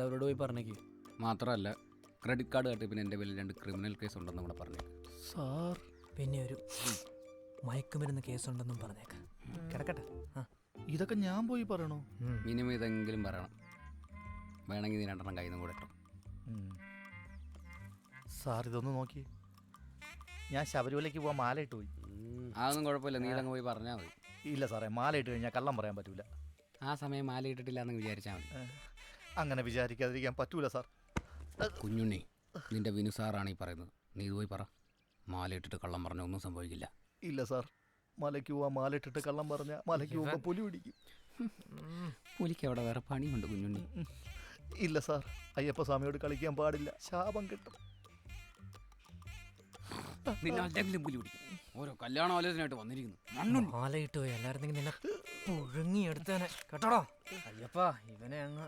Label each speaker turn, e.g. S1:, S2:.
S1: അവരോട് പോയി പറഞ്ഞേക്ക്.
S2: മാത്രമല്ല ക്രെഡിറ്റ് കാർഡ് കാട്ടി പിന്നെ എൻ്റെ പേരിൽ 2 ക്രിമിനൽ കേസ് ഉണ്ടെന്ന് കൂടെ പറഞ്ഞേക്ക്.
S1: സാർ പിന്നെ ഒരു മയക്കുമരുന്ന് കേസുണ്ടെന്നും പറഞ്ഞേക്ക്. കിടക്കട്ടെ.
S3: ഇതൊക്കെ ഞാൻ പോയി പറയണോ?
S2: മിനിമം ഇതെങ്കിലും പറയണം. വേണമെങ്കിൽ നീ 2 കയ്യിൽ നിന്ന് കൂടെ ഇട്ടോ.
S3: സാർ ഇതൊന്ന് നോക്കി, ഞാൻ ശബരിമലയ്ക്ക് പോകാൻ മാല ഇട്ട് പോയി.
S2: അതൊന്നും കുഴപ്പമില്ല, നീ ഇതങ്ങ് പോയി പറഞ്ഞാൽ മതി.
S3: ഇല്ല സാറേ, മാല ഇട്ട് കഴിഞ്ഞാൽ കള്ളം പറയാൻ പറ്റൂല.
S2: ആ സമയം മാല ഇട്ടിട്ടില്ല എന്ന് വിചാരിച്ചാൽ മതി.
S3: അങ്ങനെ വിചാരിക്കാതിരിക്കാൻ പറ്റൂല സാർ.
S2: കുഞ്ഞുണ്ണി, നിന്റെ വിനു സാറാണ് ഈ പറയുന്നത്. നീ ഇത് പോയി പറ. മാല ഇട്ടിട്ട് കള്ളം പറഞ്ഞ ഒന്നും സംഭവിക്കില്ല.
S3: ഇല്ല സാർ, മലയ്ക്ക് പോവാൻ മാല ഇട്ടിട്ട് കള്ളം പറഞ്ഞാൽ മലയ്ക്ക് പോകുമ്പോൾ പുലി പിടിക്കും.
S2: പുലിക്ക് അവിടെ വേറെ പണിയുണ്ട് കുഞ്ഞുണ്ണി.
S3: ഇല്ല സാർ, അയ്യപ്പ സ്വാമിയോട് കളിക്കാൻ പാടില്ല, ശാപം കിട്ടും.
S2: നിന്നെ അല്ലെങ്കിലും പുലി പിടിക്കും. ഓരോ കല്യാണ ആലോചനയായിട്ട് വന്നിരിക്കുന്നു.
S1: മാലയിട്ട് പോയി എല്ലായിരുന്നെങ്കിൽ നിന്നെ പുഴുങ്ങി എടുത്തേനെ കേട്ടോടോ. അയ്യപ്പാ ഇവനെ അങ്ങ്